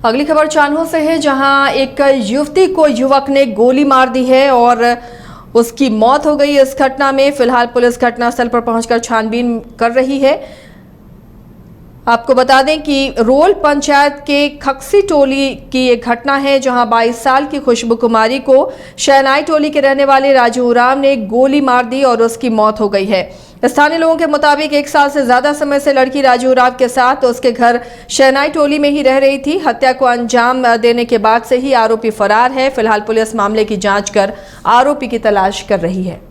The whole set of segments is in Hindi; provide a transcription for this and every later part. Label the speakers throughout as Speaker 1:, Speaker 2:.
Speaker 1: अगली खबर चान्हो से है, जहां एक युवती को युवक ने गोली मार दी है और उसकी मौत हो गई। इस घटना में फिलहाल पुलिस घटनास्थल पर पहुंचकर छानबीन कर रही है। आपको बता दें कि रोल पंचायत के खक्सी टोली की एक घटना है, जहां 22 साल की खुशबू कुमारी को शहनाई टोली के रहने वाले राजू उरांव ने गोली मार दी और उसकी मौत हो गई है। स्थानीय लोगों के मुताबिक 1 साल से ज्यादा समय से लड़की राजू उरांव के साथ उसके घर शहनाई टोली में ही रह रही थी। हत्या को अंजाम देने के बाद से ही आरोपी फरार है। फिलहाल पुलिस मामले की जांच कर आरोपी की तलाश कर रही है।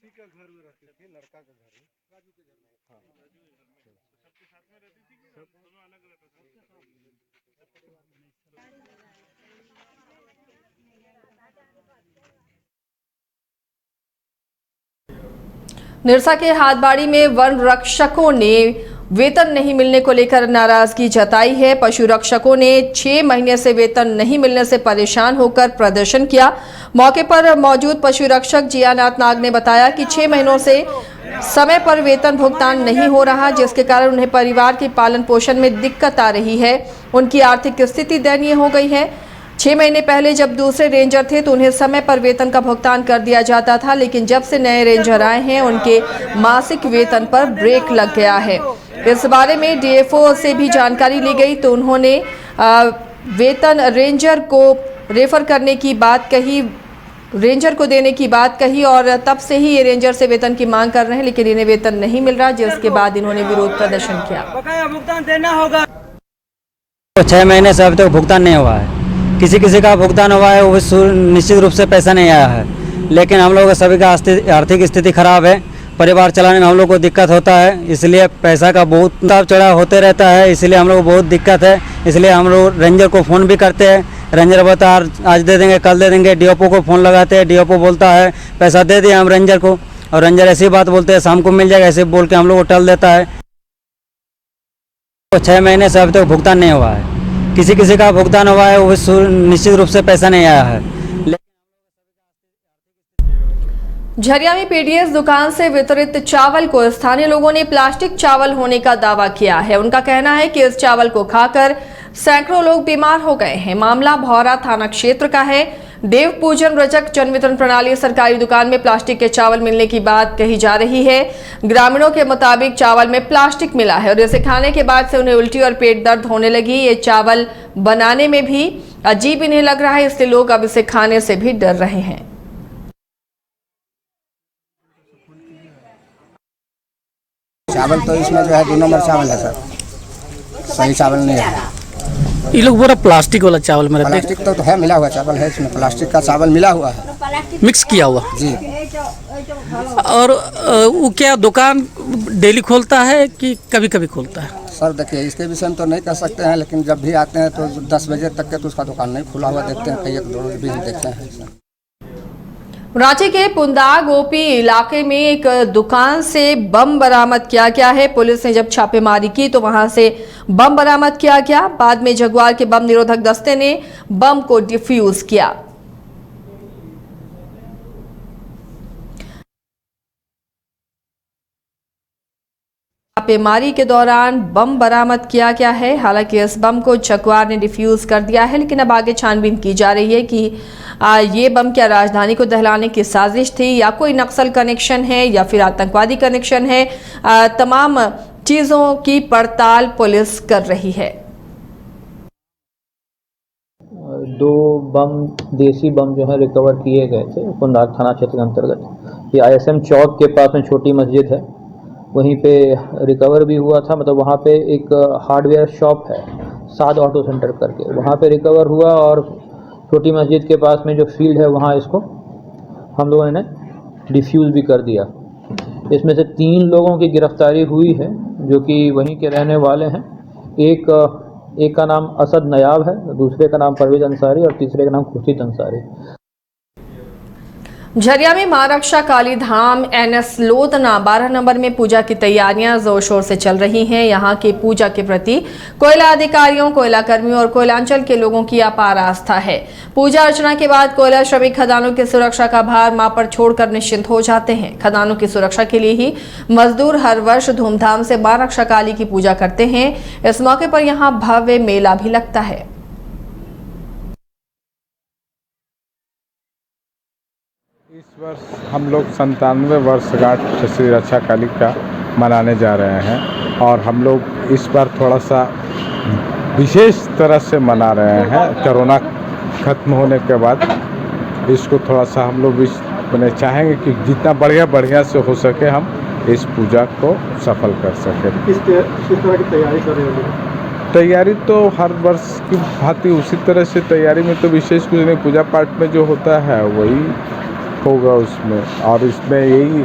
Speaker 2: का घर में रहते थे, लड़का का घर राजू के घर में। हाँ, सबके साथ में रहती थी कि सब दोनों अलग रहते थे?
Speaker 1: निरसा के हाथबाड़ी में वन रक्षकों ने वेतन नहीं मिलने को लेकर नाराजगी जताई है। पशु रक्षकों ने 6 महीने से वेतन नहीं मिलने से परेशान होकर प्रदर्शन किया। मौके पर मौजूद पशु रक्षक जियानाथ नाग ने बताया कि 6 महीनों से समय पर वेतन भुगतान नहीं हो रहा, जिसके कारण उन्हें परिवार के पालन पोषण में दिक्कत आ रही है। उनकी आर्थिक स्थिति दयनीय हो गई है। 6 महीने पहले जब दूसरे रेंजर थे तो उन्हें समय पर वेतन का भुगतान कर दिया जाता था, लेकिन जब से नए रेंजर आए हैं उनके मासिक वेतन पर ब्रेक लग गया है। इस बारे में डीएफओ से भी जानकारी ली गई तो उन्होंने वेतन रेंजर को रेफर करने की बात कही, रेंजर को देने की बात कही और तब से ही ये रेंजर से वेतन की मांग कर रहे हैं, लेकिन इन्हें वेतन नहीं मिल रहा, जिसके बाद इन्होंने विरोध प्रदर्शन किया।
Speaker 3: बकाया भुगतान देना होगा।
Speaker 4: 6 महीने से अभी तक भुगतान नहीं हुआ है। किसी किसी का भुगतान हुआ है, वो निश्चित रूप से पैसा नहीं आया है, लेकिन हम लोग सभी का आर्थिक स्थिति खराब है। परिवार चलाने में हम लोग को दिक्कत होता है, इसलिए पैसा का बहुत उतार चढ़ाव होते रहता है, इसलिए हम लोग को बहुत दिक्कत है। इसलिए हम लोग रेंजर को फ़ोन भी करते हैं, रेंजर बता आज दे देंगे कल दे देंगे। डीओपो को फ़ोन लगाते हैं, डीओपो बोलता है पैसा दे दिए हम रेंजर को, और रेंजर ऐसी बात बोलते हैं शाम को मिल जाएगा, ऐसे बोल के हम लोग को टल देता है। 6 महीने से अभी तक भुगतान नहीं हुआ है। किसी किसी का भुगतान हुआ है, वो निश्चित रूप से पैसा नहीं आया है।
Speaker 1: झरिया में पीडीएस दुकान से वितरित चावल को स्थानीय लोगों ने प्लास्टिक चावल होने का दावा किया है। उनका कहना है कि इस चावल को खाकर सैकड़ों लोग बीमार हो गए हैं। मामला भौरा थाना क्षेत्र का है। देव पूजन रजक जन वितरण प्रणाली सरकारी दुकान में प्लास्टिक के चावल मिलने की बात कही जा रही है। ग्रामीणों के मुताबिक चावल में प्लास्टिक मिला है और इसे खाने के बाद से उन्हें उल्टी और पेट दर्द होने लगी। ये चावल बनाने में भी अजीब इन्हें लग रहा है, इसलिए लोग अब इसे खाने से भी डर रहे हैं।
Speaker 5: चावल तो इसमें जो है 2 नंबर चावल है सर, सही चावल नहीं है।
Speaker 6: ये लोग पूरा प्लास्टिक वाला चावल में रहते हैं।
Speaker 5: प्लास्टिक तो है, मिला हुआ चावल है, इसमें प्लास्टिक का चावल मिला हुआ है,
Speaker 6: मिक्स किया हुआ
Speaker 5: जी।
Speaker 6: और वो क्या दुकान डेली खोलता है कि कभी कभी खोलता है?
Speaker 5: सर देखिए, इसके विषय में तो नहीं कह सकते हैं, लेकिन जब भी आते हैं तो 10 बजे तक के तो उसका दुकान नहीं खुला हुआ देखते हैं, कई 1-2 रोज भी देखते हैं सर।
Speaker 1: रांची के पुंदा गोपी इलाके में एक दुकान से बम बरामद किया गया है। पुलिस ने जब छापेमारी की तो वहां से बम बरामद किया गया। बाद में जगुआर के बम निरोधक दस्ते ने बम को डिफ्यूज किया। छापेमारी के दौरान बम बरामद किया गया है। हालांकि इस बम को जगुआर ने डिफ्यूज कर दिया है, लेकिन अब आगे छानबीन की जा रही है कि ये बम क्या राजधानी को दहलाने की साजिश थी या कोई नक्सल कनेक्शन है या फिर आतंकवादी कनेक्शन है। तमाम चीजों की पड़ताल पुलिस कर रही है।
Speaker 7: 2 बम, देसी बम जो है रिकवर किए गए थे कुंदार थाना क्षेत्र के अंतर्गत। ये ISM चौक के पास में छोटी मस्जिद है, वहीं पे रिकवर भी हुआ था। मतलब वहाँ पे एक हार्डवेयर शॉप है, साद ऑटो सेंटर करके, वहाँ पे रिकवर हुआ। और छोटी मस्जिद के पास में जो फील्ड है वहाँ इसको हम लोगों ने डिफ्यूज़ भी कर दिया। इसमें से 3 लोगों की गिरफ्तारी हुई है जो कि वहीं के रहने वाले हैं। एक का नाम असद नयाब है, दूसरे का नाम परवेज अंसारी और तीसरे का नाम खुर्शीद अंसारी।
Speaker 1: झरिया में मां रक्षा काली धाम NS लोधना 12 नंबर में पूजा की तैयारियां जोर शोर से चल रही हैं। यहां की पूजा के प्रति कोयला अधिकारियों, कोयला कर्मियों और कोयलांचल के लोगों की अपार आस्था है। पूजा अर्चना के बाद कोयला श्रमिक खदानों की सुरक्षा का भार मां पर छोड़कर निश्चिंत हो जाते हैं। खदानों की सुरक्षा के लिए ही मजदूर हर वर्ष धूमधाम से मां रक्षा काली की पूजा करते हैं। इस मौके पर यहां भव्य मेला भी लगता है।
Speaker 2: इस वर्ष हम लोग 97 वर्षगांठ श्री रक्षा काली का मनाने जा रहे हैं और हम लोग इस बार थोड़ा सा विशेष तरह से मना रहे हैं। कोरोना खत्म होने के बाद इसको थोड़ा सा हम लोग मैंने चाहेंगे कि जितना बढ़िया से हो सके हम इस पूजा को सफल कर सकें।
Speaker 3: किस तरह की तैयारी कर रहे हो?
Speaker 2: तैयारी तो हर वर्ष की भांति उसी तरह से तैयारी में तो विशेष कुछ नहीं, पूजा पाठ में जो होता है वही होगा उसमें। और इसमें यही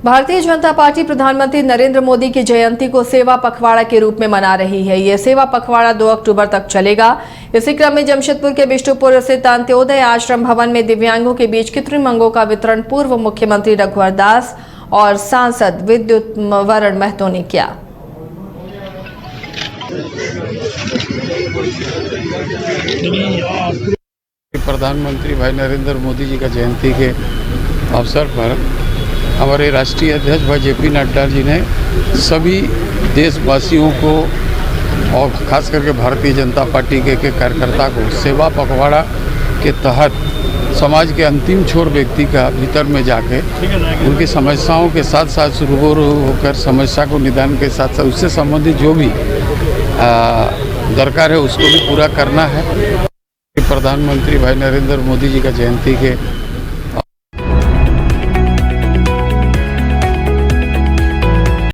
Speaker 1: भारतीय जनता पार्टी प्रधानमंत्री नरेंद्र मोदी की जयंती को सेवा पखवाड़ा के रूप में मना रही है। ये सेवा पखवाड़ा 2 अक्टूबर तक चलेगा। इसी क्रम में जमशेदपुर के बिष्टुपुर स्थित अंत्योदय आश्रम भवन में दिव्यांगों के बीच कृत्रिम अंगों का वितरण पूर्व मुख्यमंत्री रघुवर दास और सांसद विद्युत वरण महतो ने किया।
Speaker 8: प्रधानमंत्री भाई नरेंद्र मोदी जी का जयंती के अवसर पर हमारे राष्ट्रीय अध्यक्ष भाई JP नड्डा जी ने सभी देशवासियों को और खास करके भारतीय जनता पार्टी के कार्यकर्ता को सेवा पखवाड़ा के तहत समाज के अंतिम छोर व्यक्ति का भीतर में जाके उनकी समस्याओं के साथ साथ रूबरू होकर समस्या को निदान के साथ साथ उससे संबंधित जो भी दरकार है उसको भी पूरा करना है। प्रधानमंत्री भाई नरेंद्र मोदी जी का जयंती के